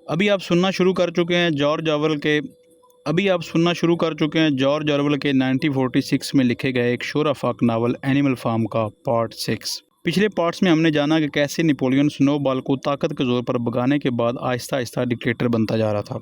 ابھی آپ سننا شروع کر چکے ہیں جارج آرویل کے 1946 میں لکھے گئے ایک شور افاق ناول اینیمل فارم کا پارٹ 6۔ پچھلے پارٹس میں ہم نے جانا کہ کیسے نیپولین سنو بال کو طاقت کے زور پر بھگانے کے بعد آہستہ آہستہ ڈکٹیٹر بنتا جا رہا تھا،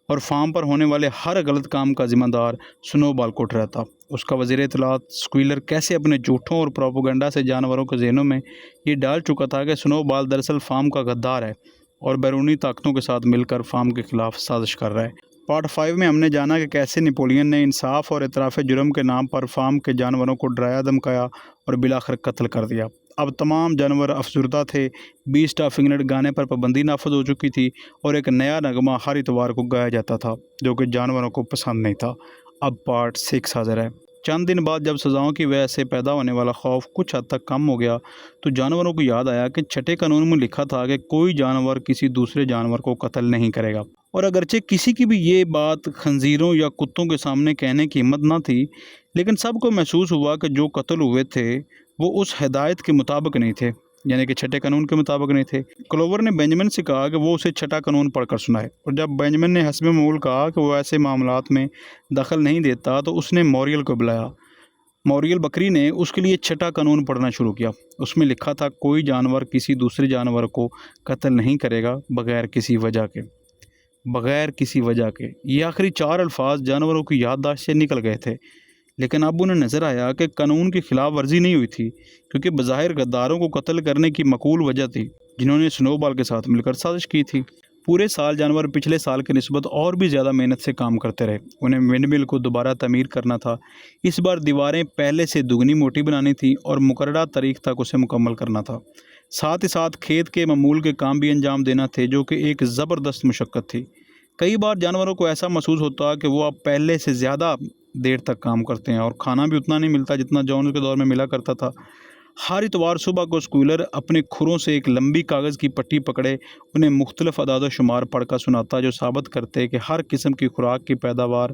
اور فارم پر ہونے والے ہر غلط کام کا ذمہ دار سنو بال کو ٹھہراتا۔ اس کا وزیر اطلاعات سکویلر کیسے اپنے جھوٹوں اور پروپیگنڈا سے جانوروں کے ذہنوں میں یہ ڈال چکا تھا کہ سنو بال دراصل فارم کا غدار ہے اور بیرونی طاقتوں کے ساتھ مل کر فارم کے خلاف سازش کر رہا ہے۔ پارٹ 5 میں ہم نے جانا کہ کیسے نیپولین نے انصاف اور اعتراف جرم کے نام پر فارم کے جانوروں کو ڈرایا دھمکایا اور بالآخر قتل کر دیا۔ اب تمام جانور افسردہ تھے، بیسٹ آف انگلینڈ گانے پر پابندی نافذ ہو چکی تھی اور ایک نیا نغمہ ہر اتوار کو گایا جاتا تھا جو کہ جانوروں کو پسند نہیں تھا۔ اب پارٹ 6 حاضر ہے۔ چند دن بعد جب سزاؤں کی وجہ سے پیدا ہونے والا خوف کچھ حد تک کم ہو گیا تو جانوروں کو یاد آیا کہ چھٹے قانون میں لکھا تھا کہ کوئی جانور کسی دوسرے جانور کو قتل نہیں کرے گا، اور اگرچہ کسی کی بھی یہ بات خنزیروں یا کتوں کے سامنے کہنے کی ہمت نہ تھی، لیکن سب کو محسوس ہوا کہ جو قتل ہوئے تھے وہ اس ہدایت کے مطابق نہیں تھے، یعنی کہ چھٹے قانون کے مطابق نہیں تھے۔ کلوور نے بینجمن سے کہا کہ وہ اسے چھٹا قانون پڑھ کر سنائے، اور جب بینجمن نے حسب معمول کہا کہ وہ ایسے معاملات میں دخل نہیں دیتا تو اس نے موریل کو بلایا۔ موریل بکری نے اس کے لیے چھٹا قانون پڑھنا شروع کیا۔ اس میں لکھا تھا کوئی جانور کسی دوسرے جانور کو قتل نہیں کرے گا بغیر کسی وجہ کے۔ یہ آخری 4 الفاظ جانوروں کی یادداشت سے نکل گئے تھے، لیکن اب انہیں نظر آیا کہ قانون کی خلاف ورزی نہیں ہوئی تھی، کیونکہ بظاہر غداروں کو قتل کرنے کی معقول وجہ تھی جنہوں نے سنو بال کے ساتھ مل کر سازش کی تھی۔ پورے سال جانور پچھلے سال کی نسبت اور بھی زیادہ محنت سے کام کرتے رہے۔ انہیں ونڈ مل کو دوبارہ تعمیر کرنا تھا، اس بار دیواریں پہلے سے دگنی موٹی بنانی تھیں اور مقررہ تاریخ تک اسے مکمل کرنا تھا۔ ساتھ ہی ساتھ کھیت کے معمول کے کام بھی انجام دینا تھے جو کہ ایک زبردست مشقت تھی۔ کئی بار جانوروں کو ایسا محسوس ہوتا کہ وہ اب پہلے سے زیادہ دیر تک کام کرتے ہیں اور کھانا بھی اتنا نہیں ملتا جتنا جونز کے دور میں ملا کرتا تھا۔ ہر اتوار صبح کو سکویلر اپنے کھروں سے ایک لمبی کاغذ کی پٹی پکڑے انہیں مختلف اعداد و شمار پڑھ کر سناتا جو ثابت کرتے کہ ہر قسم کی خوراک کی پیداوار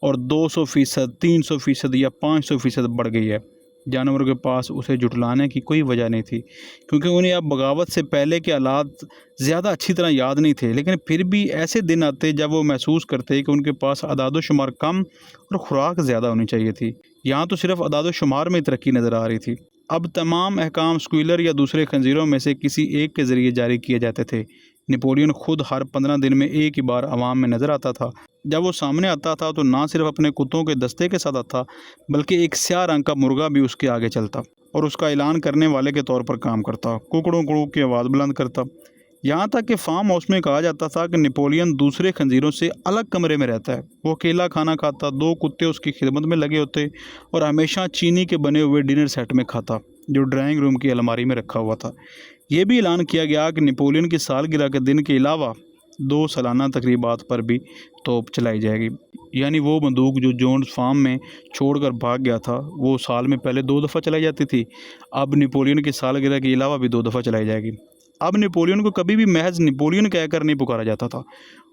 اور 200%، 300% یا 500% بڑھ گئی ہے۔ جانوروں کے پاس اسے جھٹلانے کی کوئی وجہ نہیں تھی، کیونکہ انہیں اب بغاوت سے پہلے کے حالات زیادہ اچھی طرح یاد نہیں تھے، لیکن پھر بھی ایسے دن آتے جب وہ محسوس کرتے کہ ان کے پاس اعداد و شمار کم اور خوراک زیادہ ہونی چاہیے تھی۔ یہاں تو صرف اعداد و شمار میں ترقی نظر آ رہی تھی۔ اب تمام احکام سکویلر یا دوسرے خنزیروں میں سے کسی ایک کے ذریعے جاری کیے جاتے تھے۔ نیپولین خود ہر 15 دن میں ایک ہی بار عوام میں نظر آتا تھا۔ جب وہ سامنے آتا تھا تو نہ صرف اپنے کتوں کے دستے کے ساتھ آتا بلکہ ایک سیاہ رنگ کا مرغا بھی اس کے آگے چلتا اور اس کا اعلان کرنے والے کے طور پر کام کرتا، کوکڑوں کوڑوں کی آواز بلند کرتا۔ یہاں تک کہ فارم ہاؤس میں کہا جاتا تھا کہ نیپولین دوسرے خنزیروں سے الگ کمرے میں رہتا ہے۔ وہ اکیلا کھانا کھاتا، 2 کتے اس کی خدمت میں لگے ہوتے اور ہمیشہ چینی کے بنے ہوئے ڈنر سیٹ میں کھاتا جو ڈرائنگ روم کی الماری میں رکھا ہوا تھا۔ یہ بھی اعلان کیا گیا کہ نیپولین کی سالگرہ کے دن کے علاوہ 2 سالانہ تقریبات پر بھی توپ چلائی جائے گی، یعنی وہ بندوق جو جونز فارم میں چھوڑ کر بھاگ گیا تھا وہ سال میں پہلے 2 دفعہ چلائی جاتی تھی، اب نیپولین کی سالگرہ کے علاوہ بھی 2 دفعہ چلائی جائے گی۔ اب نیپولین کو کبھی بھی محض نیپولین کہہ کر نہیں پکارا جاتا تھا،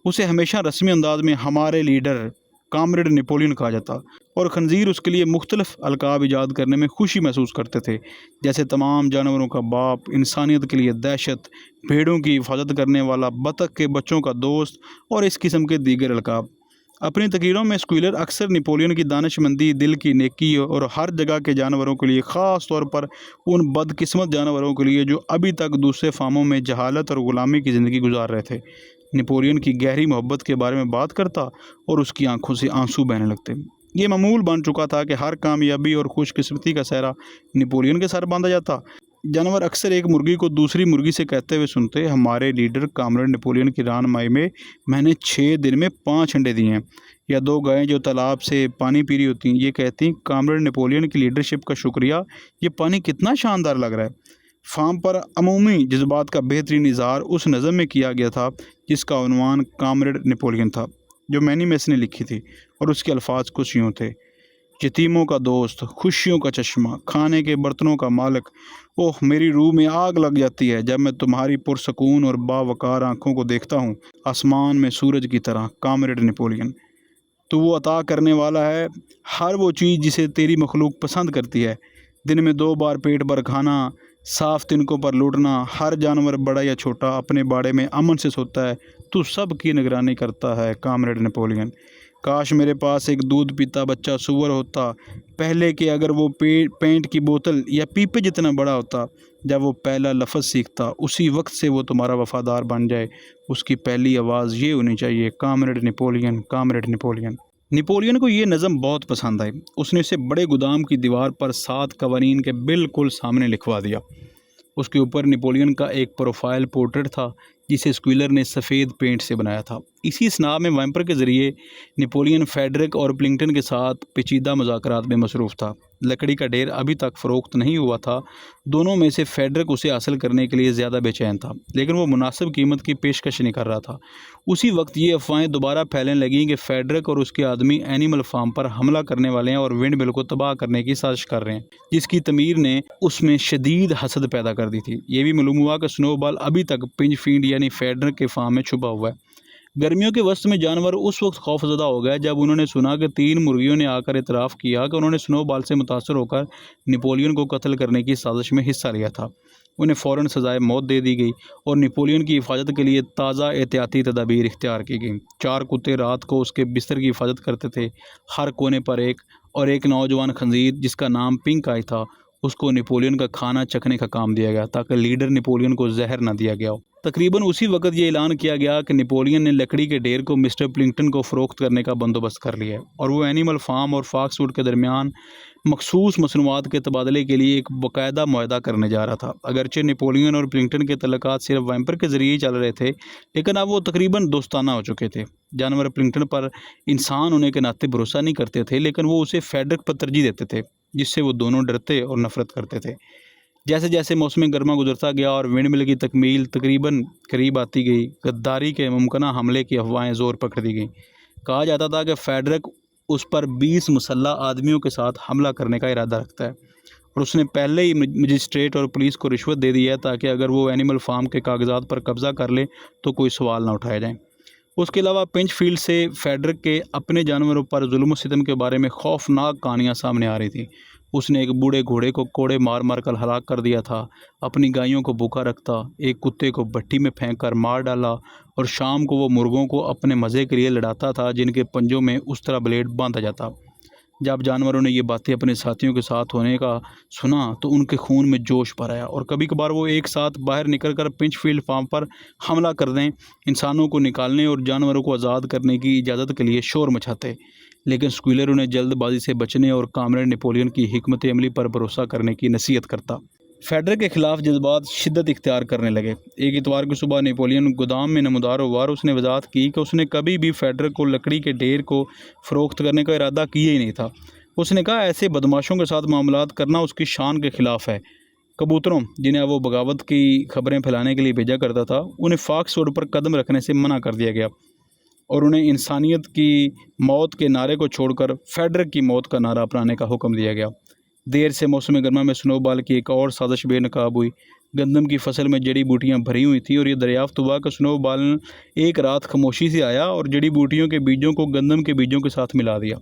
اسے ہمیشہ رسمی انداز میں ہمارے لیڈر کامریڈ نیپولین کہا جاتا، اور خنزیر اس کے لیے مختلف القاب ایجاد کرنے میں خوشی محسوس کرتے تھے، جیسے تمام جانوروں کا باپ، انسانیت کے لیے دہشت، بھیڑوں کی حفاظت کرنے والا، بطخ کے بچوں کا دوست اور اس قسم کے دیگر القاب۔ اپنی تقریروں میں سکویلر اکثر نیپولین کی دانش مندی، دل کی نیکی اور ہر جگہ کے جانوروں کے لیے، خاص طور پر ان بدقسمت جانوروں کے لیے جو ابھی تک دوسرے فارموں میں جہالت اور غلامی کی زندگی گزار رہے تھے، نیپولین کی گہری محبت کے بارے میں بات کرتا اور اس کی آنکھوں سے آنسو بہنے لگتے۔ یہ معمول بن چکا تھا کہ ہر کامیابی اور خوش قسمتی کا سہرا نیپولین کے سر باندھا جاتا۔ جانور اکثر ایک مرغی کو دوسری مرغی سے کہتے ہوئے سنتے، ہمارے لیڈر کامریڈ نیپولین کی رہنمائی میں نے 6 دن میں 5 انڈے دیے ہیں، یا 2 گائیں جو تالاب سے پانی پی رہی ہوتی ہیں یہ کہتی کامریڈ نیپولین کی لیڈرشپ کا شکریہ، یہ پانی کتنا شاندار لگ رہا ہے۔ فارم پر عمومی جذبات کا بہترین اظہار اس نظم میں کیا گیا تھا جس کا عنوان کامریڈ نیپولین تھا، جو مینی میس نے لکھی تھی، اور اس کے الفاظ کچھ یوں تھے: یتیموں کا دوست، خوشیوں کا چشمہ، کھانے کے برتنوں کا مالک، اوہ میری روح میں آگ لگ جاتی ہے جب میں تمہاری پرسکون اور باوقار آنکھوں کو دیکھتا ہوں، آسمان میں سورج کی طرح، کامریڈ نیپولین۔ تو وہ عطا کرنے والا ہے ہر وہ چیز جسے تیری مخلوق پسند کرتی ہے، دن میں 2 بار پیٹ بھر کھانا، صاف تنکوں پر لوٹنا، ہر جانور بڑا یا چھوٹا اپنے باڑے میں امن سے سوتا ہے، تو سب کی نگرانی کرتا ہے کامریڈ نیپولین۔ کاش میرے پاس ایک دودھ پیتا بچہ سور ہوتا، پہلے کہ اگر وہ پینٹ کی بوتل یا پیپے جتنا بڑا ہوتا۔ جب وہ پہلا لفظ سیکھتا اسی وقت سے وہ تمہارا وفادار بن جائے۔ اس کی پہلی آواز یہ ہونی چاہیے، comrade Napoleon, comrade Napoleon. Napoleon کو یہ نظم بہت پسند آئی۔ اس نے اسے بڑے گودام کی دیوار پر 7 قوانین کے بالکل سامنے لکھوا دیا۔ اس کے اوپر نیپولین کا ایک پروفائل پورٹریٹ تھا جسے اسکویلر نے سفید پینٹ سے بنایا تھا۔ اسی اسناب میں ویمپر کے ذریعے نیپولین فیڈرک اور پلنگٹن کے ساتھ پیچیدہ مذاکرات میں مصروف تھا۔ لکڑی کا ڈھیر ابھی تک فروخت نہیں ہوا تھا۔ دونوں میں سے فیڈرک اسے حاصل کرنے کے لیے زیادہ بے چین تھا، لیکن وہ مناسب قیمت کی پیشکش نہیں کر رہا تھا۔ اسی وقت یہ افواہیں دوبارہ پھیلنے لگیں کہ فیڈرک اور اس کے آدمی اینیمل فارم پر حملہ کرنے والے ہیں اور ونڈ مل کو تباہ کرنے کی سازش کر رہے ہیں، جس کی تعمیر نے اس میں شدید حسد پیدا کر دی تھی۔ یہ بھی معلوم ہوا کہ سنو بال ابھی تک پنچ فینڈ یعنی فیڈرک کے فارم میں چھپا ہوا ہے۔ گرمیوں کے وسط میں جانور اس وقت خوف زدہ ہو گئے جب انہوں نے سنا کہ 3 مرغیوں نے آ کر اعتراف کیا کہ انہوں نے سنو بال سے متاثر ہو کر نیپولین کو قتل کرنے کی سازش میں حصہ لیا تھا۔ انہیں فوراً سزائے موت دے دی گئی اور نیپولین کی حفاظت کے لیے تازہ احتیاطی تدابیر اختیار کی گئیں۔ 4 کتے رات کو اس کے بستر کی حفاظت کرتے تھے، ہر کونے پر ایک، اور ایک نوجوان خنزیر جس کا نام پنک آئی تھا، اس کو نیپولین کا کھانا چکھنے کا کام دیا گیا تاکہ لیڈر نیپولین کو زہر نہ دیا گیا ہو۔ تقریباً اسی وقت یہ اعلان کیا گیا کہ نیپولین نے لکڑی کے ڈھیر کو مسٹر پلنگٹن کو فروخت کرنے کا بندوبست کر لیا ہے اور وہ اینیمل فارم اور فاکس ووڈ کے درمیان مخصوص مصنوعات کے تبادلے کے لیے ایک باقاعدہ معاہدہ کرنے جا رہا تھا۔ اگرچہ نیپولین اور پلنگٹن کے تعلقات صرف ویمپر کے ذریعے ہی چل رہے تھے، لیکن اب وہ تقریباً دوستانہ ہو چکے تھے۔ جانور پلنگٹن پر انسان ہونے کے ناطے بھروسہ نہیں کرتے تھے، لیکن وہ اسے فیڈرک پر ترجیح دیتے تھے، جس سے وہ دونوں ڈرتے اور نفرت کرتے تھے۔ جیسے جیسے موسم گرما گزرتا گیا اور ونڈ مل کی تکمیل تقریباً قریب آتی گئی، غداری کے ممکنہ حملے کی افواہیں زور پکڑ دی گئیں۔ کہا جاتا تھا کہ فیڈرک اس پر 20 مسلح آدمیوں کے ساتھ حملہ کرنے کا ارادہ رکھتا ہے اور اس نے پہلے ہی مجسٹریٹ اور پولیس کو رشوت دے دی ہے تاکہ اگر وہ اینیمل فارم کے کاغذات پر قبضہ کر لے تو کوئی سوال نہ اٹھائے جائیں۔ اس کے علاوہ پنچ فیلڈ سے فیڈرک کے اپنے جانوروں پر ظلم و ستم کے بارے میں خوفناک کہانیاں سامنے آ رہی تھیں۔ اس نے ایک بوڑھے گھوڑے کو کوڑے مار مار کر ہلاک کر دیا تھا، اپنی گایوں کو بھوکا رکھتا، ایک کتے کو بھٹی میں پھینک کر مار ڈالا، اور شام کو وہ مرغوں کو اپنے مزے کے لیے لڑاتا تھا جن کے پنجوں میں اس طرح بلیڈ باندھا جاتا۔ جب جانوروں نے یہ باتیں اپنے ساتھیوں کے ساتھ ہونے کا سنا تو ان کے خون میں جوش بھر آیا اور کبھی کبھار وہ ایک ساتھ باہر نکل کر پنچ فیلڈ فارم پر حملہ کر دیں، انسانوں کو نکالنے اور جانوروں کو آزاد کرنے کی اجازت کے لیے شور مچاتے۔ لیکن اسکویلر انہیں جلد بازی سے بچنے اور کامریڈ نیپولین کی حکمت عملی پر بھروسہ کرنے کی نصیحت کرتا۔ فیڈرک کے خلاف جذبات شدت اختیار کرنے لگے۔ ایک اتوار کی صبح نیپولین گودام میں نمودار ہوا اور اس نے وضاحت کی کہ اس نے کبھی بھی فیڈرک کو لکڑی کے ڈھیر کو فروخت کرنے کا ارادہ کیا ہی نہیں تھا۔ اس نے کہا ایسے بدماشوں کے ساتھ معاملات کرنا اس کی شان کے خلاف ہے۔ کبوتروں، جنہیں وہ بغاوت کی خبریں پھیلانے کے لیے بھیجا کرتا تھا، انہیں فاکس ووڈ پر قدم رکھنے سے منع کر دیا گیا اور انہیں انسانیت کی موت کے نعرے کو چھوڑ کر فیڈرک کی موت کا نعرہ اپنانے کا حکم دیا گیا۔ دیر سے موسم گرما میں سنو بال کی ایک اور سازش بے نقاب ہوئی۔ گندم کی فصل میں جڑی بوٹیاں بھری ہوئی تھیں اور یہ دریافت ہوا کہ سنو بال ایک رات خاموشی سے آیا اور جڑی بوٹیوں کے بیجوں کو گندم کے بیجوں کے ساتھ ملا دیا۔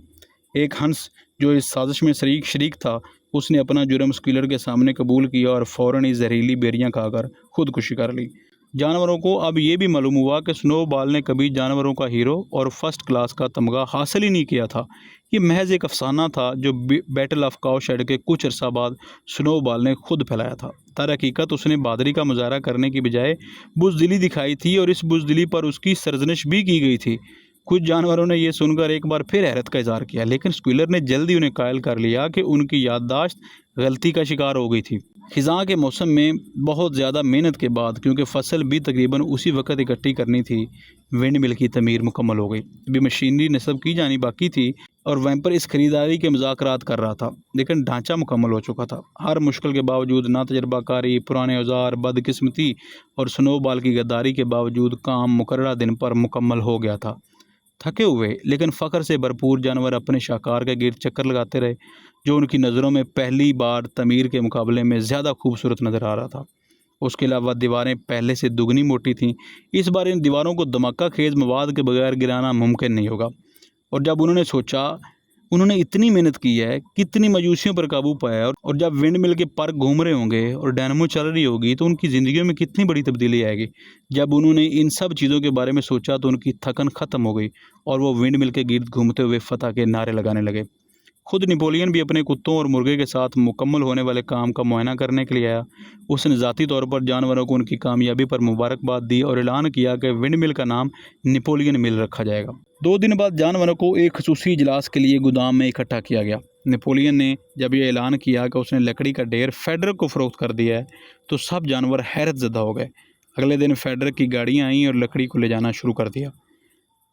ایک ہنس جو اس سازش میں شریک تھا، اس نے اپنا جرم اسکویلر کے سامنے قبول کیا اور فوراً ہی زہریلی بیریاں کھا کر خودکشی کر لی۔ جانوروں کو اب یہ بھی معلوم ہوا کہ سنو بال نے کبھی جانوروں کا ہیرو اور فرسٹ کلاس کا تمغہ حاصل ہی نہیں کیا تھا۔ یہ محض ایک افسانہ تھا جو بیٹل آف کاؤ شیڈ کے کچھ عرصہ بعد سنو بال نے خود پھیلایا تھا۔ در حقیقت اس نے بہادری کا مظاہرہ کرنے کی بجائے بزدلی دکھائی تھی اور اس بزدلی پر اس کی سرزنش بھی کی گئی تھی۔ کچھ جانوروں نے یہ سن کر ایک بار پھر حیرت کا اظہار کیا، لیکن اسکویلر نے جلدی انہیں قائل کر لیا کہ ان کی یادداشت غلطی کا شکار ہو گئی تھی۔ خزاں کے موسم میں بہت زیادہ محنت کے بعد، کیونکہ فصل بھی تقریباً اسی وقت اکٹھی کرنی تھی، ونڈ مل کی تعمیر مکمل ہو گئی۔ ابھی مشینری نصب کی جانی باقی تھی اور ویمپر اس خریداری کے مذاکرات کر رہا تھا، لیکن ڈھانچہ مکمل ہو چکا تھا۔ ہر مشکل کے باوجود، نا تجربہ کاری، پرانے اوزار، بدقسمتی اور سنو بال کی غداری کے باوجود کام مقررہ دن پر مکمل ہو گیا تھا۔ تھکے ہوئے لیکن فخر سے بھرپور جانور اپنے شاہکار کے گرد چکر لگاتے رہے، جو ان کی نظروں میں پہلی بار تعمیر کے مقابلے میں زیادہ خوبصورت نظر آ رہا تھا۔ اس کے علاوہ دیواریں پہلے سے دگنی موٹی تھیں۔ اس بار ان دیواروں کو دھماکہ خیز مواد کے بغیر گرانا ممکن نہیں ہوگا، اور جب انہوں نے سوچا انہوں نے اتنی محنت کی ہے, کتنی مایوسیوں پر قابو پایا ہے, اور جب ونڈ مل کے پر گھوم رہے ہوں گے اور ڈائنامو چل رہی ہوگی تو ان کی زندگیوں میں کتنی بڑی تبدیلی آئے گی. جب انہوں نے ان سب چیزوں کے بارے میں سوچا تو ان کی تھکن ختم ہو گئی اور وہ ونڈ مل کے گرد گھومتے ہوئے فتح کے نعرے لگانے لگے. خود نیپولین بھی اپنے کتوں اور مرغے کے ساتھ مکمل ہونے والے کام کا معائنہ کرنے کے لیے آیا. اس نے ذاتی طور پر جانوروں کو ان کی کامیابی پر مبارکباد دی اور اعلان کیا کہ ونڈ مل کا نام نیپولین مل رکھا جائے گا. 2 دن بعد جانوروں کو ایک خصوصی اجلاس کے لیے گودام میں اکٹھا کیا گیا. نیپولین نے جب یہ اعلان کیا کہ اس نے لکڑی کا ڈھیر فیڈرک کو فروخت کر دیا ہے تو سب جانور حیرت زدہ ہو گئے. اگلے دن فیڈرک کی گاڑیاں آئیں اور لکڑی کو لے جانا شروع کر دیا.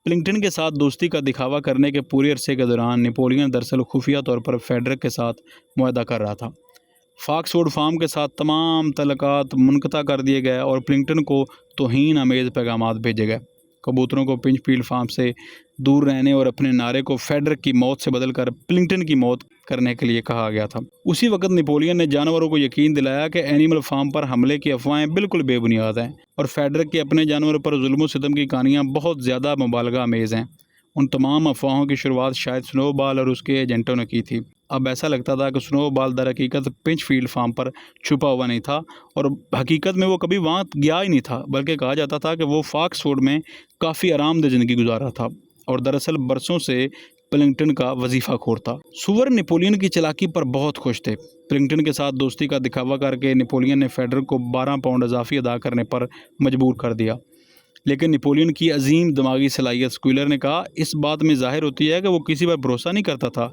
پلنگٹن کے ساتھ دوستی کا دکھاوا کرنے کے پورے عرصے کے دوران نیپولین دراصل خفیہ طور پر فیڈرک کے ساتھ معاہدہ کر رہا تھا. فاکس ووڈ فارم کے ساتھ تمام تعلقات منقطع کر دیے گئے اور پلنگٹن کو توہین آمیز پیغامات بھیجے گئے. کبوتروں کو پنچ فیلڈ فارم سے دور رہنے اور اپنے نعرے کو فیڈرک کی موت سے بدل کر پلنگٹن کی موت کرنے کے لیے کہا گیا تھا. اسی وقت نیپولین نے جانوروں کو یقین دلایا کہ اینیمل فارم پر حملے کی افواہیں بالکل بے بنیاد ہیں اور فیڈرک کے اپنے جانوروں پر ظلم و ستم کی کہانیاں بہت زیادہ مبالغہ آمیز ہیں. ان تمام افواہوں کی شروعات شاید سنو بال اور اس کے ایجنٹوں نے کی تھی. اب ایسا لگتا تھا کہ سنو بال در حقیقت پنچ فیلڈ فارم پر چھپا ہوا نہیں تھا اور حقیقت میں وہ کبھی وہاں گیا ہی نہیں تھا, بلکہ کہا جاتا تھا کہ وہ فاکس ووڈ میں کافی آرام دہ زندگی گزار رہا تھا اور دراصل برسوں سے پلنگٹن کا وظیفہ خور تھا. سور نیپولین کی چالاکی پر بہت خوش تھے. پلنگٹن کے ساتھ دوستی کا دکھاوا کر کے نیپولین نے فیڈرک کو 12 پاؤنڈ اضافی ادا کرنے پر مجبور کر دیا. لیکن نیپولین کی عظیم دماغی صلاحیت, اسکویلر نے کہا, اس بات میں ظاہر ہوتی ہے کہ وہ کسی پر بھروسہ نہیں کرتا تھا,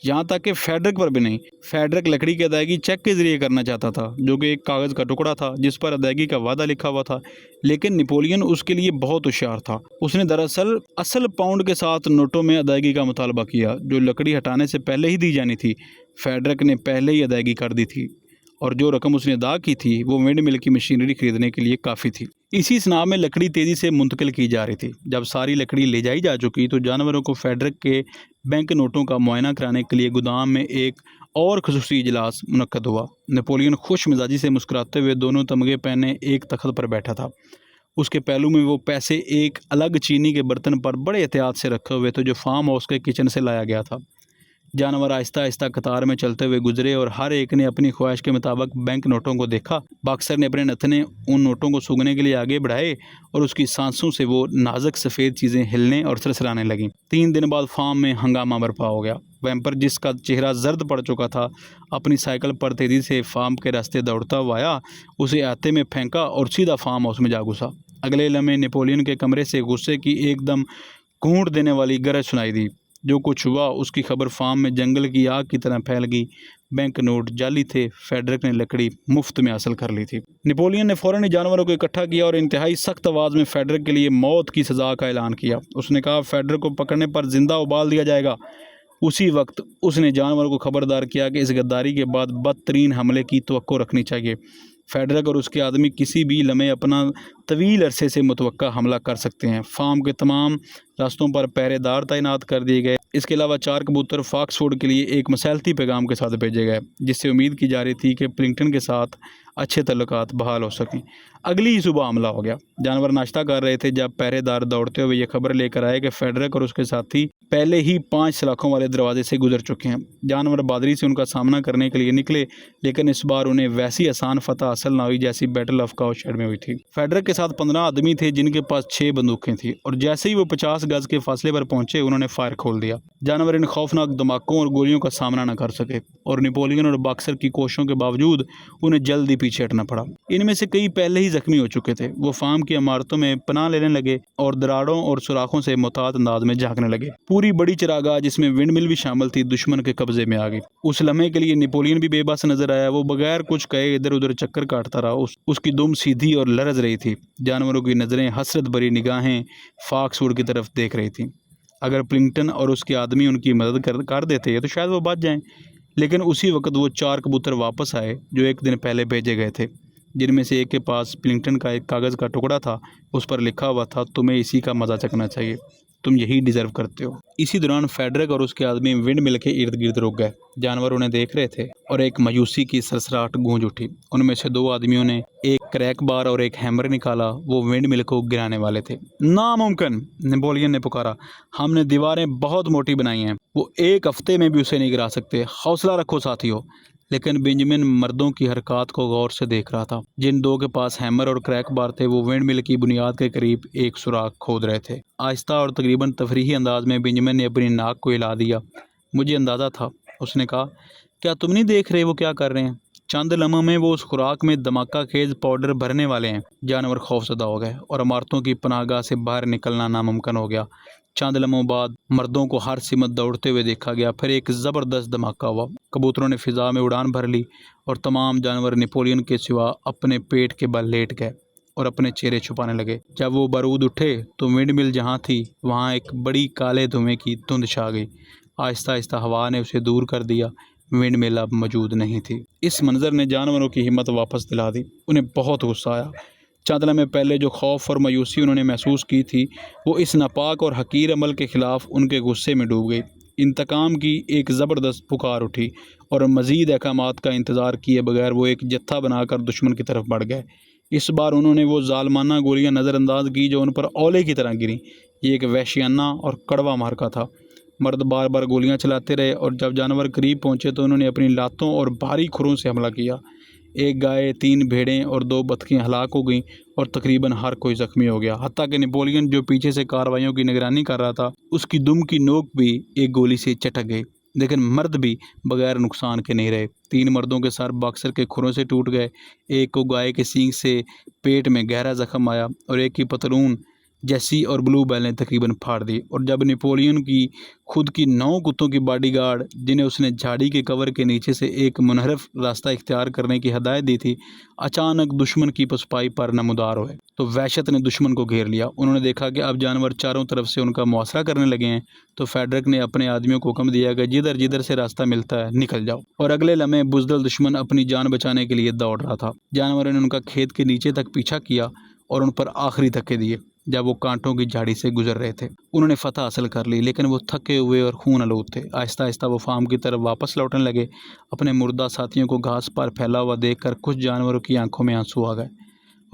یہاں تک کہ فیڈرک پر بھی نہیں. فیڈرک لکڑی کی ادائیگی چیک کے ذریعے کرنا چاہتا تھا, جو کہ ایک کاغذ کا ٹکڑا تھا جس پر ادائیگی کا وعدہ لکھا ہوا تھا. لیکن نیپولین اس کے لیے بہت ہوشیار تھا. اس نے دراصل اصل پاؤنڈ کے ساتھ نوٹوں میں ادائیگی کا مطالبہ کیا, جو لکڑی ہٹانے سے پہلے ہی دی جانی تھی. فیڈرک نے پہلے ہی ادائیگی کر دی تھی اور جو رقم اس نے ادا کی تھی وہ ونڈ مل کی مشینری خریدنے کے لیے کافی تھی. اسی اسنا میں لکڑی تیزی سے منتقل کی جا رہی تھی. جب ساری لکڑی لے جائی جا چکی تو جانوروں کو فیڈرک کے بینک نوٹوں کا معائنہ کرانے کے لیے گودام میں ایک اور خصوصی اجلاس منعقد ہوا. نیپولین خوش مزاجی سے مسکراتے ہوئے دونوں تمغے پہنے ایک تخت پر بیٹھا تھا. اس کے پہلو میں وہ پیسے ایک الگ چینی کے برتن پر بڑے احتیاط سے رکھے ہوئے تھے جو فارم ہاؤس کے کچن سے لایا گیا تھا. جانور آہستہ آہستہ قطار میں چلتے ہوئے گزرے اور ہر ایک نے اپنی خواہش کے مطابق بینک نوٹوں کو دیکھا. باکسر نے اپنے نتنے ان نوٹوں کو سونگھنے کے لیے آگے بڑھائے اور اس کی سانسوں سے وہ نازک سفید چیزیں ہلنے اور سرسرانے لگیں. 3 دن بعد فارم میں ہنگامہ برپا ہو گیا. ویمپر, جس کا چہرہ زرد پڑ چکا تھا, اپنی سائیکل پر تیزی سے فارم کے راستے دوڑتا ہوا آیا, اسے احاطے میں پھینکا اور سیدھا فارم ہاؤس میں جا گھسا. اگلے لمحے نیپولین کے کمرے سے غصے کی ایک دم گونٹ دینے والی گرج سنائی دی. جو کچھ ہوا اس کی خبر فارم میں جنگل کی آگ کی طرح پھیل گئی. بینک نوٹ جعلی تھے. فیڈرک نے لکڑی مفت میں حاصل کر لی تھی. نیپولین نے فوراً جانوروں کو اکٹھا کیا اور انتہائی سخت آواز میں فیڈرک کے لیے موت کی سزا کا اعلان کیا. اس نے کہا فیڈرک کو پکڑنے پر زندہ ابال دیا جائے گا. اسی وقت اس نے جانوروں کو خبردار کیا کہ اس غداری کے بعد بدترین حملے کی توقع رکھنی چاہیے. فیڈرک اور اس کے آدمی کسی بھی لمحے اپنا طویل عرصے سے متوقع حملہ کر سکتے ہیں. فارم کے تمام راستوں پر پہرے دار تعینات کر دیے گئے. اس کے علاوہ 4 کبوتر فاکس ووڈ کے لیے ایک مسالتی پیغام کے ساتھ بھیجے گئے, جس سے امید کی جا رہی تھی کہ پلنگٹن کے ساتھ اچھے تعلقات بحال ہو سکیں. اگلی ہی صبح حملہ ہو گیا. جانور ناشتہ کر رہے تھے جب پہرے دار دوڑتے ہوئے یہ خبر لے کر آئے کہ فیڈرک اور اس کے ساتھی پہلے ہی 5 سلاخوں والے دروازے سے گزر چکے ہیں. جانور بہادری سے ان کا سامنا کرنے کے لیے نکلے, لیکن اس بار انہیں ویسی آسان فتح حاصل نہ ہوئی جیسی بیٹل آف کاؤشیڈ میں ہوئی تھی. فیڈرک کے ساتھ 15 آدمی تھے جن کے پاس 6 بندوقیں تھیں, اور جیسے ہی وہ 50 گز کے فاصلے پر پہنچے انہوں نے فائر کھول دیا. جانور ان خوفناک دھماکوں اور گولیوں کا سامنا نہ کر سکے اور نیپولین اور باکسر کی کوششوں کے باوجود انہیں جلدی پیچھے ہٹنا پڑا. ان میں سے کئی پہلے ہی زخمی ہو چکے تھے. وہ فارم کی عمارتوں میں پناہ لینے لگے اور دراڑوں اور سوراخوں سے محتاط انداز میں جھانکنے لگے. پوری بڑی چراگاہ جس میں ونڈ مل بھی شامل تھی دشمن کے قبضے میں آ گئی. اس لمحے کے لیے نیپولین بھی بے بس نظر آیا. وہ بغیر کچھ کہے ادھر ادھر چکر کاٹتا رہا. اس کی دم سیدھی اور لرز رہی تھی. جانوروں کی نظریں حسرت بھری نگاہیں فاکس ووڈ کی طرف دیکھ رہی تھیں. اگر پلنگٹن اور اس کے آدمی ان کی مدد کر دیتے تو شاید وہ بچ جائیں, لیکن اسی وقت وہ 4 کبوتر واپس آئے جو ایک دن پہلے بھیجے گئے تھے, جن میں سے ایک کے پاس پلنگٹن کا ایک کاغذ کا ٹکڑا تھا. اس پر لکھا ہوا تھا تمہیں اسی کا مزہ چکھنا چاہیے. تم یہی ڈیزرو کرتے ہو۔ اسی دوران فیڈرک اور اس کے آدمی ونڈ مل کے ارد گرد رک گئے۔ جانور انہیں دیکھ رہے تھے اور ایک مایوسی کی سرسراہٹ گونج اٹھی۔ ان میں سے 2 آدمیوں نے ایک کریک بار اور ایک ہیمر نکالا۔ وہ ونڈ مل کو گرانے والے تھے۔ ناممکن، نیپولین نے پکارا، ہم نے دیواریں بہت موٹی بنائی ہیں، وہ 1 ہفتے میں بھی اسے نہیں گرا سکتے۔ حوصلہ رکھو ساتھیو۔ لیکن بنجمن مردوں کی حرکات کو غور سے دیکھ رہا تھا۔ جن 2 کے پاس ہیمر اور کریک بار تھے وہ ونڈ مل کی بنیاد کے قریب ایک سوراخ کھود رہے تھے۔ آہستہ اور تقریباً تفریحی انداز میں بنجمن نے اپنی ناک کو ہلا دیا۔ مجھے اندازہ تھا، اس نے کہا، کیا تم نہیں دیکھ رہے وہ کیا کر رہے ہیں؟ چند لمحوں میں وہ اس خوراک میں دھماکہ خیز پاؤڈر بھرنے والے ہیں۔ جانور خوفزدہ ہو گئے اور عمارتوں کی پناہ گاہ سے باہر نکلنا ناممکن ہو گیا۔ چند لمحوں بعد مردوں کو ہر سمت دوڑتے ہوئے دیکھا گیا۔ پھر ایک زبردست دھماکہ ہوا۔ کبوتروں نے فضا میں اڑان بھر لی اور تمام جانور نیپولین کے سوا اپنے پیٹ کے بل لیٹ گئے اور اپنے چہرے چھپانے لگے۔ جب وہ بارود اٹھے تو ونڈ مل جہاں تھی وہاں ایک بڑی کالے دھوئیں کی دھند چھا گئی۔ آہستہ آہستہ ہوا نے اسے دور کر دیا۔ ونڈ مل اب موجود نہیں تھی۔ اس منظر نے جانوروں کی ہمت واپس دلا دی۔ انہیں بہت غصہ آیا۔ چند لمحے پہلے جو خوف اور مایوسی انہوں نے محسوس کی تھی وہ اس ناپاک اور حقیر عمل کے خلاف ان کے غصے میں ڈوب گئی۔ انتقام کی ایک زبردست پکار اٹھی اور مزید احکامات کا انتظار کیے بغیر وہ ایک جتھا بنا کر دشمن کی طرف بڑھ گئے۔ اس بار انہوں نے وہ ظالمانہ گولیاں نظر انداز کی جو ان پر اولے کی طرح گریں۔ یہ ایک وحشیانہ اور کڑوا مارکا تھا۔ مرد بار بار گولیاں چلاتے رہے اور جب جانور قریب پہنچے تو انہوں نے اپنی لاتوں اور بھاری کھروں سے حملہ کیا۔ 1 گائے، 3 بھیڑیں اور 2 بطخیں ہلاک ہو گئیں اور تقریباً ہر کوئی زخمی ہو گیا، حتیٰ کہ نیپولین جو پیچھے سے کارروائیوں کی نگرانی کر رہا تھا اس کی دم کی نوک بھی ایک گولی سے چٹک گئی۔ لیکن مرد بھی بغیر نقصان کے نہیں رہے۔ 3 مردوں کے سر باکسر کے کھروں سے ٹوٹ گئے، ایک کو گائے کے سینگ سے پیٹ میں گہرا زخم آیا اور ایک کی پتلون جیسی اور بلو بیل نے تقریباً پھاڑ دی۔ اور جب نیپولین کی خود کی 9 کتوں کی باڈی گارڈ جنہیں اس نے جھاڑی کے کور کے نیچے سے ایک منحرف راستہ اختیار کرنے کی ہدایت دی تھی اچانک دشمن کی پسپائی پر نمودار ہوئے تو وحشت نے دشمن کو گھیر لیا۔ انہوں نے دیکھا کہ اب جانور چاروں طرف سے ان کا محاصرہ کرنے لگے ہیں تو فیڈرک نے اپنے آدمیوں کو حکم دیا کہ جدھر جدھر سے راستہ ملتا ہے نکل جاؤ، اور اگلے لمحے بزدل دشمن اپنی جان بچانے کے لیے دوڑ رہا تھا۔ جانوروں نے ان کا کھیت کے نیچے تک پیچھا کیا اور ان پر آخری دھکے دیے جب وہ کانٹوں کی جھاڑی سے گزر رہے تھے۔ انہوں نے فتح حاصل کر لی لیکن وہ تھکے ہوئے اور خون آلود تھے۔ آہستہ آہستہ وہ فارم کی طرف واپس لوٹنے لگے۔ اپنے مردہ ساتھیوں کو گھاس پر پھیلا ہوا دیکھ کر کچھ جانوروں کی آنکھوں میں آنسو آ گئے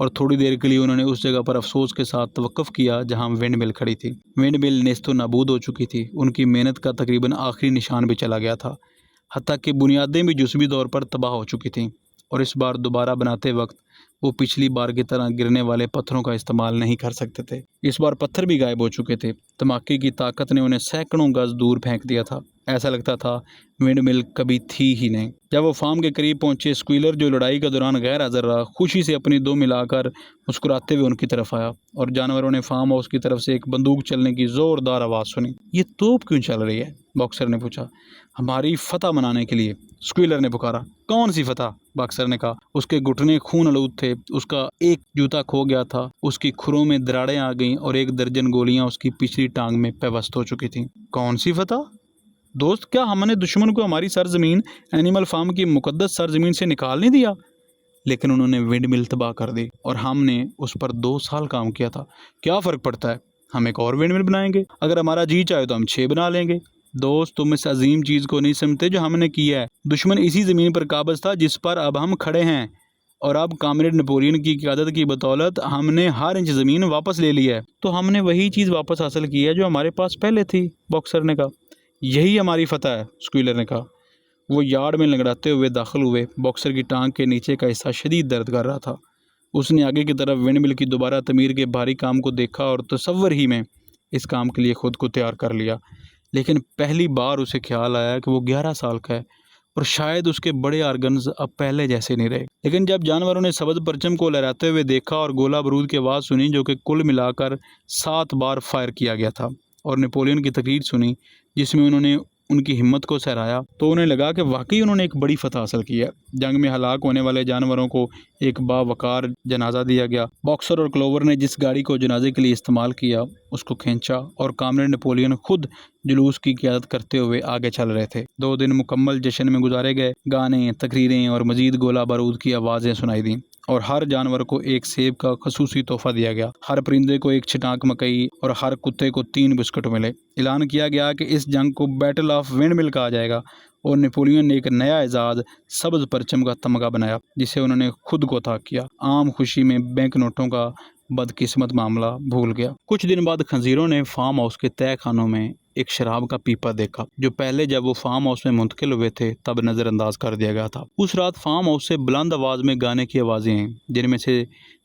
اور تھوڑی دیر کے لیے انہوں نے اس جگہ پر افسوس کے ساتھ توقف کیا جہاں ونڈ مل کھڑی تھی۔ ونڈ مل نیست و نابود ہو چکی تھی۔ ان کی محنت کا تقریباً آخری نشان بھی چلا گیا تھا، حتیٰ کہ بنیادیں بھی جزوی طور پر تباہ ہو چکی تھیں، اور اس بار دوبارہ بناتے وقت وہ پچھلی بار کی طرح گرنے والے پتھروں کا استعمال نہیں کر سکتے تھے۔ اس بار پتھر بھی غائب ہو چکے تھے۔ دھماکے کی طاقت نے انہیں سینکڑوں گز دور پھینک دیا تھا۔ ایسا لگتا تھا ونڈ مل کبھی تھی ہی نہیں۔ جب وہ فارم کے قریب پہنچے، اسکویلر جو لڑائی کے دوران غیر حاضر رہا خوشی سے اپنی دو ملا کر مسکراتے ہوئے ان کی طرف آیا، اور جانوروں نے فارم ہاؤس کی طرف سے ایک بندوق چلنے کی زوردار آواز سنی۔ یہ توپ کیوں چل رہی ہے؟ باکسر نے پوچھا۔ ہماری فتح منانے کے لیے، اسکویلر نے پکارا۔ کون سی فتح؟ باکسر نے کہا۔ اس کے گھٹنے خون آلود تھے، اس کا ایک جوتا کھو گیا تھا، اس کی کھروں میں دراڑیں آ گئیں اور 1 درجن گولیاں اس کی پچھلی ٹانگ میں پیوست ہو چکی تھیں۔ کون سی فتح؟ دوست، کیا ہم نے دشمن کو ہماری سرزمین اینیمل فارم کی مقدس سرزمین سے نکال نہیں دیا؟ لیکن انہوں نے ونڈ مل تباہ کر دی اور ہم نے اس پر 2 سال کام کیا تھا۔ کیا فرق پڑتا ہے؟ ہم ایک اور ونڈ مل بنائیں گے، اگر ہمارا جی چاہے تو ہم 6 بنا لیں گے۔ دوست، تم اس عظیم چیز کو نہیں سمجھتے جو ہم نے کیا ہے۔ دشمن اسی زمین پر قابض تھا جس پر اب ہم کھڑے ہیں، اور اب کامریڈ نیپولین کی قیادت کی بدولت ہم نے ہر انچ زمین واپس لے لی ہے۔ تو ہم نے وہی چیز واپس حاصل کی ہے جو ہمارے پاس پہلے تھی، باکسر نے کہا۔ یہی ہماری فتح ہے، اسکویلر نے کہا۔ وہ یارڈ میں لنگڑاتے ہوئے داخل ہوئے۔ باکسر کی ٹانگ کے نیچے کا حصہ شدید درد کر رہا تھا۔ اس نے آگے کی طرف ونڈ مل کی دوبارہ تعمیر کے بھاری کام کو دیکھا اور تصور ہی میں اس کام کے لیے خود کو تیار کر لیا۔ لیکن پہلی بار اسے خیال آیا کہ وہ 11 سال کا ہے اور شاید اس کے بڑے آرگنز اب پہلے جیسے نہیں رہے۔ لیکن جب جانوروں نے سبز پرچم کو لہراتے ہوئے دیکھا اور گولہ بارود کی آواز سنی جو کہ کل ملا کر 7 بار فائر کیا گیا تھا، اور نیپولین کی تقریر سنی جس میں انہوں نے ان کی ہمت کو سراہا، تو انہیں لگا کہ واقعی انہوں نے ایک بڑی فتح حاصل کی ہے۔ جنگ میں ہلاک ہونے والے جانوروں کو ایک باوقار جنازہ دیا گیا۔ باکسر اور کلوور نے جس گاڑی کو جنازے کے لیے استعمال کیا اس کو کھینچا، اور کامریڈ نیپولین خود جلوس کی قیادت کرتے ہوئے آگے چل رہے تھے۔ 2 دن مکمل جشن میں گزارے گئے۔ گانے، تقریریں اور مزید گولہ بارود کی آوازیں سنائی دیں، اور ہر جانور کو ایک سیب کا خصوصی تحفہ دیا گیا، ہر پرندے کو ایک چھٹانک مکئی اور ہر کتے کو 3 بسکٹ ملے۔ اعلان کیا گیا کہ اس جنگ کو بیٹل آف ونڈ مل کہا جائے گا، اور نیپولین نے ایک نیا اعزاز سبز پرچم کا تمغہ بنایا جسے انہوں نے خود کو عطا کیا۔ عام خوشی میں بینک نوٹوں کا بدقسمت معاملہ بھول گیا۔ کچھ دن بعد خنزیروں نے فارم ہاؤس کے تہہ خانوں میں ایک شراب کا پیپا دیکھا جو پہلے جب وہ فارم ہاؤس میں منتقل ہوئے تھے تب نظر انداز کر دیا گیا تھا۔ اس رات فارم ہاؤس سے بلند آواز میں گانے کی آوازیں آئیں جن میں سے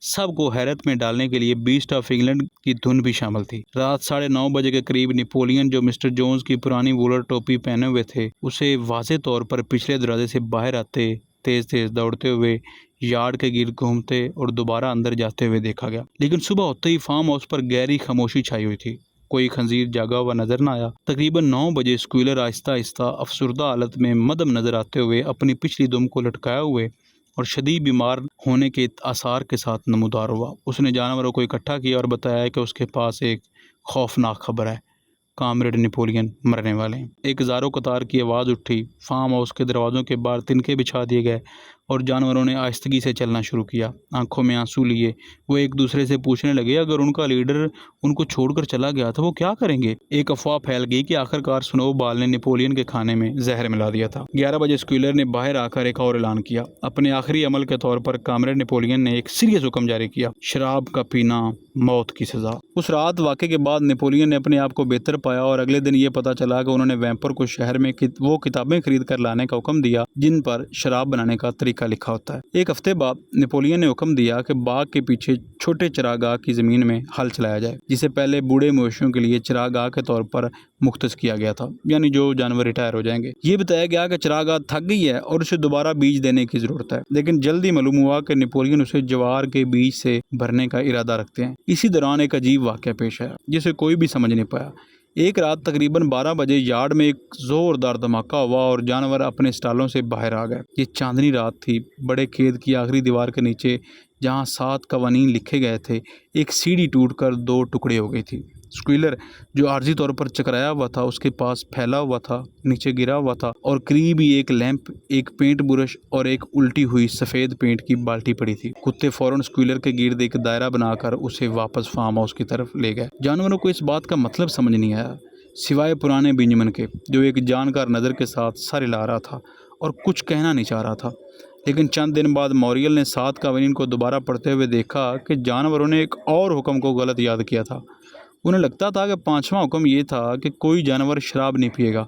سب کو حیرت میں ڈالنے کے لیے بیسٹ آف انگلینڈ کی دھن بھی شامل تھی۔ رات 9:30 بجے کے قریب نیپولین جو مسٹر جونز کی پرانی وولر ٹوپی پہنے ہوئے تھے اسے واضح طور پر پچھلے دروازے سے باہر آتے تیز تیز دوڑتے ہوئے یارڈ کے گرد گھومتے اور دوبارہ اندر جاتے ہوئے دیکھا گیا، لیکن صبح ہوتے ہی فارم ہاؤس پر گہری خاموشی چھائی ہوئی تھی۔ کوئی خنزیر جاگا ہوا نظر نہ آیا۔ تقریباً 9 بجے اسکویلر آہستہ آہستہ افسردہ حالت میں مدھم نظر آتے ہوئے اپنی پچھلی دم کو لٹکائے ہوئے اور شدید بیمار ہونے کے آثار کے ساتھ نمودار ہوا۔ اس نے جانوروں کو اکٹھا کیا اور بتایا کہ اس کے پاس ایک خوفناک خبر ہے، کامریڈ نیپولین مرنے والے ہیں۔ ایک زارو قطار کی آواز اٹھی، فارم ہاؤس کے دروازوں کے باہر تنکے بچھا دیے گئے اور جانوروں نے آہستگی سے چلنا شروع کیا۔ آنکھوں میں آنسو لیے وہ ایک دوسرے سے پوچھنے لگے اگر ان کا لیڈر ان کو چھوڑ کر چلا گیا تو وہ کیا کریں گے؟ ایک افواہ پھیل گئی کہ آخرکار سنو بال نے نیپولین کے کھانے میں زہر ملا دیا تھا۔ 11 بجے اسکویلر نے باہر آ کر ایک اور اعلان کیا۔ اپنے آخری عمل کے طور پر کامریڈ نیپولین نے ایک سیریس حکم جاری کیا، شراب کا پینا موت کی سزا۔ اس رات واقعے کے بعد نیپولین نے اپنے آپ کو بہتر پایا اور اگلے دن یہ پتہ چلا کہ انہوں نے ویمپر کو شہر میں وہ کتابیں خرید کر لانے کا حکم دیا جن پر شراب بنانے کا طریقہ لکھا ہوتا ہے۔ ایک ہفتے بعد نیپولین نے حکم دیا کہ باغ کے پیچھے چھوٹے چراگاہ کی زمین میں ہل چلایا جائے جسے پہلے بوڑھے مویشیوں کے لیے چراگاہ کے طور پر مختص کیا گیا تھا، یعنی جو جانور ریٹائر ہو جائیں گے۔ یہ بتایا گیا کہ چراگاہ تھک گئی ہے اور اسے دوبارہ بیج دینے کی ضرورت ہے، لیکن جلدی معلوم ہوا کہ نیپولین اسے جوار کے بیج سے بھرنے کا ارادہ رکھتے ہیں۔ اسی دوران ایک عجیب واقعہ پیش آیا جسے کوئی بھی سمجھ نہیں پایا۔ ایک رات تقریباً 12 بجے یارڈ میں ایک زوردار دھماکہ ہوا اور جانور اپنے اسٹالوں سے باہر آ گئے۔ یہ چاندنی رات تھی۔ بڑے کھیت کی آخری دیوار کے نیچے جہاں 7 قوانین لکھے گئے تھے ایک سیڑھی ٹوٹ کر 2 ٹکڑے ہو گئی تھی۔ اسکویلر جو عارضی طور پر چکرایا ہوا تھا اس کے پاس پھیلا ہوا تھا، نیچے گرا ہوا تھا اور قریب ہی ایک لیمپ، ایک پینٹ برش اور ایک الٹی ہوئی سفید پینٹ کی بالٹی پڑی تھی۔ کتے فوراً اسکویلر کے گرد ایک دائرہ بنا کر اسے واپس فارم ہاؤس کی طرف لے گئے۔ جانوروں کو اس بات کا مطلب سمجھ نہیں آیا سوائے پرانے بینجمن کے جو ایک جانکار نظر کے ساتھ سر ہلا رہا تھا اور کچھ کہنا نہیں چاہ رہا تھا۔ لیکن چند دن بعد موریل نے 7 قوانین کو دوبارہ پڑھتے ہوئے دیکھا کہ جانوروں نے ایک اور حکم کو غلط یاد کیا تھا۔ انہیں لگتا تھا کہ 5واں حکم یہ تھا کہ کوئی جانور شراب نہیں پیے گا،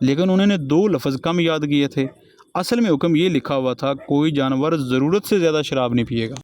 لیکن انہوں نے 2 لفظ کم یاد کیے تھے۔ اصل میں حکم یہ لکھا ہوا تھا کوئی جانور ضرورت سے زیادہ شراب نہیں پیے گا۔